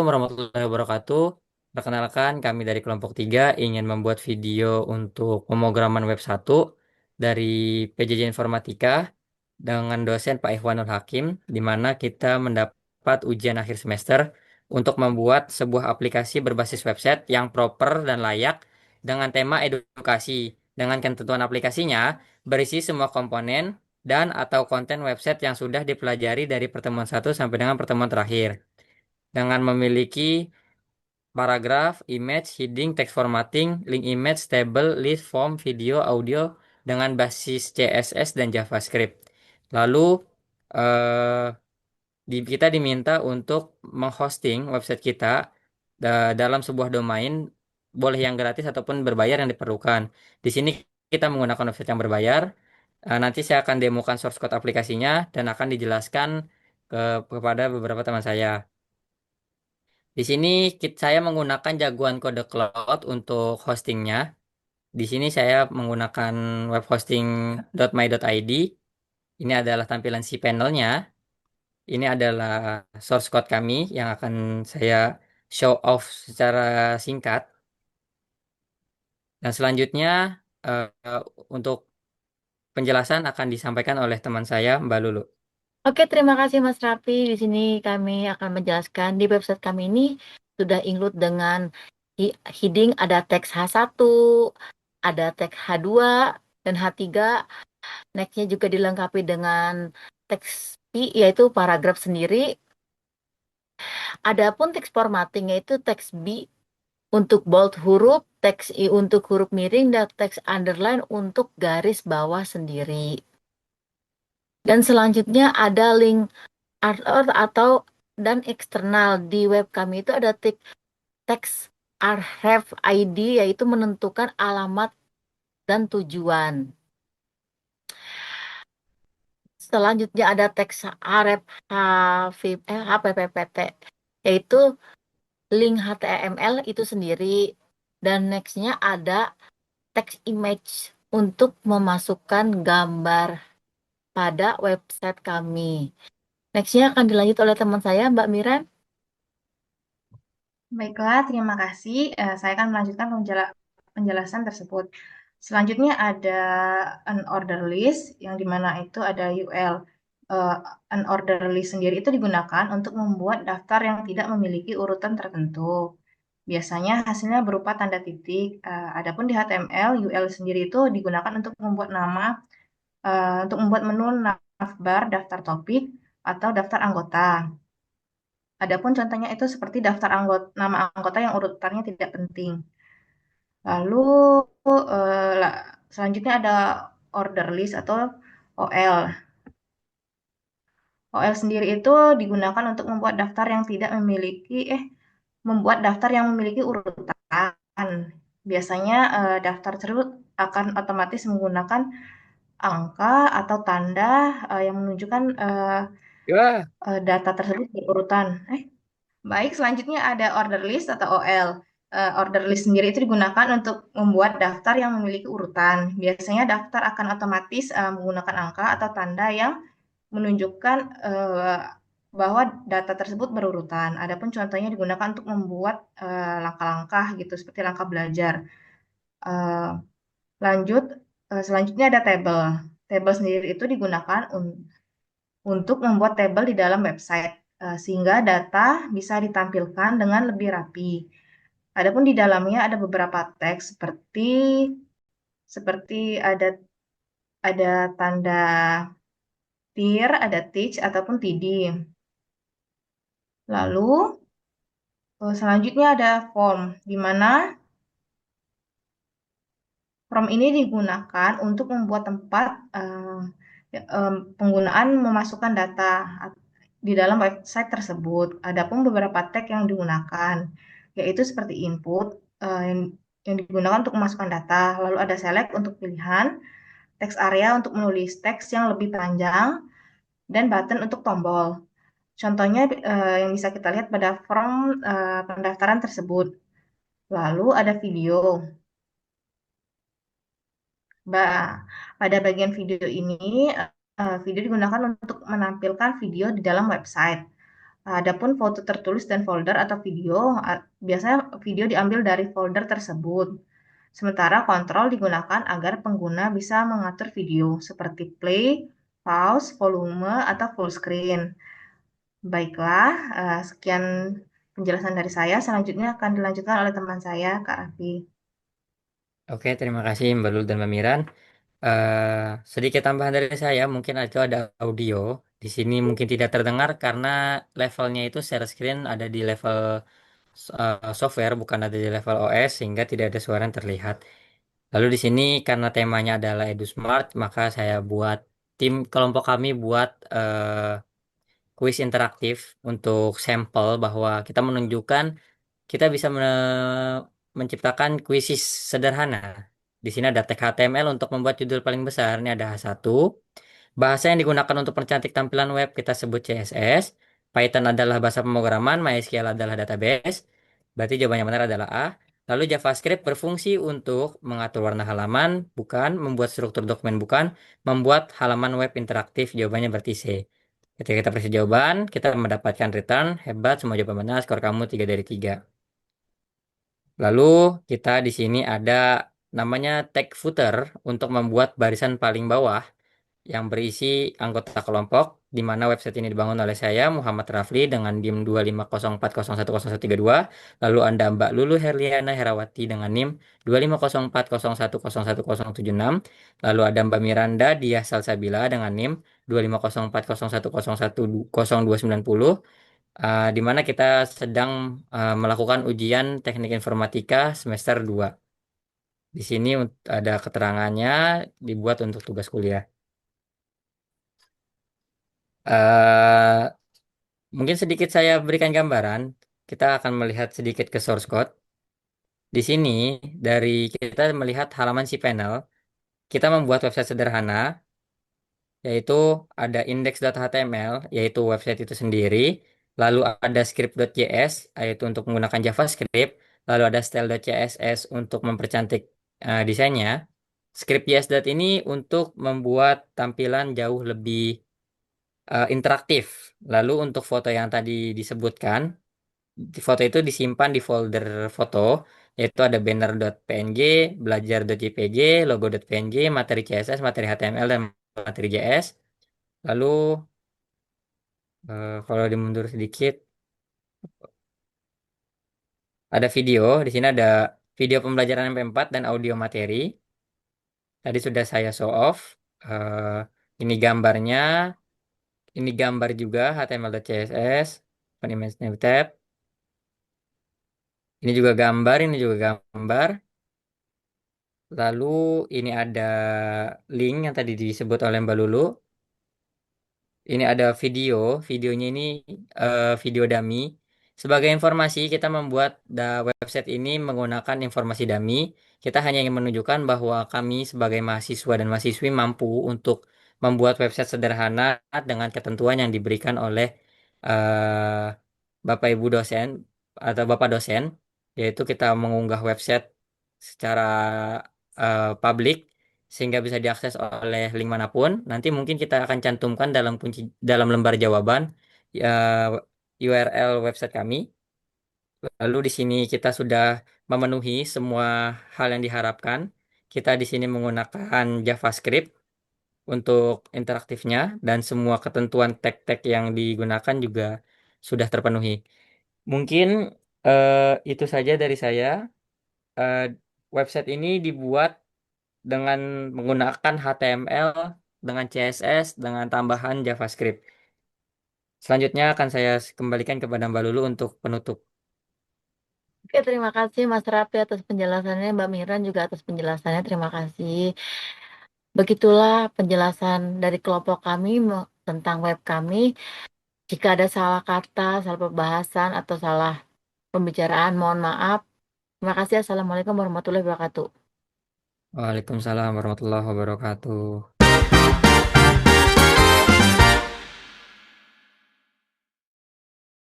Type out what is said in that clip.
Warahmatullahi wabarakatuh. Perkenalkan, kami dari kelompok 3 ingin membuat video untuk pemrograman web 1 dari PJJ Informatika dengan dosen Pak Ikhwanul Hakim, di mana kita mendapat ujian akhir semester untuk membuat sebuah aplikasi berbasis website yang proper dan layak dengan tema edukasi. Dengan ketentuan aplikasinya, berisi semua komponen dan atau konten website yang sudah dipelajari dari pertemuan satu sampai dengan pertemuan terakhir dengan memiliki paragraf, image, heading, text formatting, link image, table, list, form, video, audio dengan basis CSS dan JavaScript. Lalu eh, kita diminta untuk menghosting website kita dalam sebuah domain, boleh yang gratis ataupun berbayar yang diperlukan. Di sini kita menggunakan website yang berbayar. Nanti saya akan demokan source code aplikasinya dan akan dijelaskan kepada beberapa teman saya. Di sini saya menggunakan jagoan kode cloud untuk hostingnya. Di sini saya menggunakan web hosting .my.id. Ini adalah tampilan cPanel-nya. Ini adalah source code kami yang akan saya show off secara singkat. Dan selanjutnya eh, untuk penjelasan akan disampaikan oleh teman saya, Mbak Lulu. Oke, terima kasih Mas Raffi. Di sini kami akan menjelaskan di website kami ini sudah include dengan heading ada teks H1, ada teks H2, dan H3. Nextnya juga dilengkapi dengan teks P, yaitu paragraf sendiri. Adapun teks formatting yaitu teks B untuk bold huruf, teks I untuk huruf miring, dan teks underline untuk garis bawah sendiri. Dan selanjutnya ada link artwork atau dan eksternal di web kami itu ada teks archive ID yaitu menentukan alamat dan tujuan. Selanjutnya ada teks arep HPPPT yaitu link HTML itu sendiri, dan nextnya ada teks image untuk memasukkan gambar pada website kami. Nextnya akan dilanjut oleh teman saya, Mbak Miran. Baiklah, terima kasih. Saya akan melanjutkan penjelasan tersebut. Selanjutnya ada an order list, yang dimana itu ada UL. An order list sendiri itu digunakan untuk membuat daftar yang tidak memiliki urutan tertentu. Biasanya hasilnya berupa tanda titik. Adapun di HTML, UL sendiri itu digunakan untuk membuat untuk membuat menu navbar, daftar topik, atau daftar anggota. Adapun contohnya itu seperti daftar nama anggota yang urutannya tidak penting. Lalu selanjutnya ada order list atau OL. OL sendiri itu digunakan untuk membuat daftar yang memiliki urutan. Biasanya daftar tersebut akan otomatis menggunakan angka atau tanda yang menunjukkan Ya. data tersebut berurutan. Baik, selanjutnya ada order list atau OL. Order list sendiri itu digunakan untuk membuat daftar yang memiliki urutan. Biasanya daftar akan otomatis menggunakan angka atau tanda yang menunjukkan bahwa data tersebut berurutan. Adapun contohnya digunakan untuk membuat langkah-langkah gitu, seperti langkah belajar. Eh, lanjut, selanjutnya ada table. Table sendiri itu digunakan untuk membuat tabel di dalam website, sehingga data bisa ditampilkan dengan lebih rapi. Adapun di dalamnya ada beberapa teks seperti ada tanda tir, ada teach ataupun TD. Lalu selanjutnya ada form, di mana form ini digunakan untuk membuat tempat penggunaan memasukkan data di dalam website tersebut. Adapun beberapa tag yang digunakan, yaitu seperti input yang digunakan untuk memasukkan data, lalu ada select untuk pilihan, text area untuk menulis teks yang lebih panjang, dan button untuk tombol. Contohnya yang bisa kita lihat pada form pendaftaran tersebut. Lalu ada video. Pada bagian video ini, video digunakan untuk menampilkan video di dalam website. Adapun foto tertulis dan folder atau video, biasanya video diambil dari folder tersebut. Sementara kontrol digunakan agar pengguna bisa mengatur video seperti play, pause, volume, atau full screen. Baiklah, sekian penjelasan dari saya. Selanjutnya akan dilanjutkan oleh teman saya, Kak Raffi. Oke, terima kasih Mbak Lul dan Mbak Miran. Sedikit tambahan dari saya, mungkin itu ada audio. Di sini mungkin tidak terdengar karena levelnya itu share screen ada di level software, bukan ada di level OS, sehingga tidak ada suara yang terlihat. Lalu di sini karena temanya adalah EduSmart, maka saya buat kelompok kami buat kuis interaktif untuk sampel bahwa kita menunjukkan kita bisa menciptakan kuisis sederhana. Di sini ada tag HTML untuk membuat judul paling besar. Ini ada H1. Bahasa yang digunakan untuk percantik tampilan web kita sebut CSS. Python adalah bahasa pemrograman, MySQL adalah database. Berarti jawaban yang benar adalah A. Lalu JavaScript berfungsi untuk mengatur warna halaman, bukan, membuat struktur dokumen, bukan, membuat halaman web interaktif, jawabannya berarti C. Ketika kita presisi jawaban, kita mendapatkan return, hebat, semua jawaban benar, skor kamu 3 dari 3. Lalu kita di sini ada namanya tag footer untuk membuat barisan paling bawah yang berisi anggota kelompok di mana website ini dibangun oleh saya Muhammad Rafli dengan NIM 25040110132. Lalu Anda Mbak Lulu Herliana Herawati dengan NIM 25040111076. Lalu ada Mbak Miranda Diah Salsabila dengan NIM 2504011102910. Di mana kita sedang melakukan ujian teknik informatika semester 2. Di sini ada keterangannya dibuat untuk tugas kuliah. eh Mungkin sedikit saya berikan gambaran. Kita akan melihat sedikit ke source code. Di sini, dari kita melihat halaman cPanel, kita membuat website sederhana, yaitu ada index.html, yaitu website itu sendiri. Lalu ada script.js, yaitu untuk menggunakan JavaScript. Lalu ada style.css untuk mempercantik desainnya. Script.js ini untuk membuat tampilan jauh lebih interaktif. Lalu untuk foto yang tadi disebutkan, di foto itu disimpan di folder foto, yaitu ada banner.png, belajar.jpg, logo.png, materi CSS, materi HTML, dan materi JS. Lalu kalau dimundur sedikit, ada video. Di sini ada video pembelajaran MP4 dan audio materi. Tadi sudah saya show off. Eh, ini gambarnya, ini gambar juga HTML.css, open image name tab. Ini juga gambar, ini juga gambar. Lalu ini ada link yang tadi disebut oleh Mbak Lulu. Ini ada video, videonya ini video dummy. Sebagai informasi, kita membuat website ini menggunakan informasi dummy. Kita hanya ingin menunjukkan bahwa kami sebagai mahasiswa dan mahasiswi mampu untuk membuat website sederhana dengan ketentuan yang diberikan oleh eh, Bapak Ibu dosen atau Bapak dosen, yaitu kita mengunggah website secara publik sehingga bisa diakses oleh link manapun. Nanti mungkin kita akan cantumkan dalam lembar jawaban ya, URL website kami. Lalu di sini kita sudah memenuhi semua hal yang diharapkan. Kita di sini menggunakan JavaScript untuk interaktifnya dan semua ketentuan tag-tag yang digunakan juga sudah terpenuhi. Mungkin eh, itu saja dari saya. Eh, Website ini dibuat dengan menggunakan HTML, dengan CSS, dengan tambahan JavaScript. Selanjutnya akan saya kembalikan kepada Mbak Lulu untuk penutup. Oke, terima kasih Mas Raffi atas penjelasannya, Mbak Miran juga atas penjelasannya. Terima kasih. Begitulah penjelasan dari kelompok kami tentang web kami. Jika ada salah kata, salah pembahasan, atau salah pembicaraan, mohon maaf. Terima kasih. Assalamualaikum warahmatullahi wabarakatuh. Waalaikumsalam warahmatullahi wabarakatuh.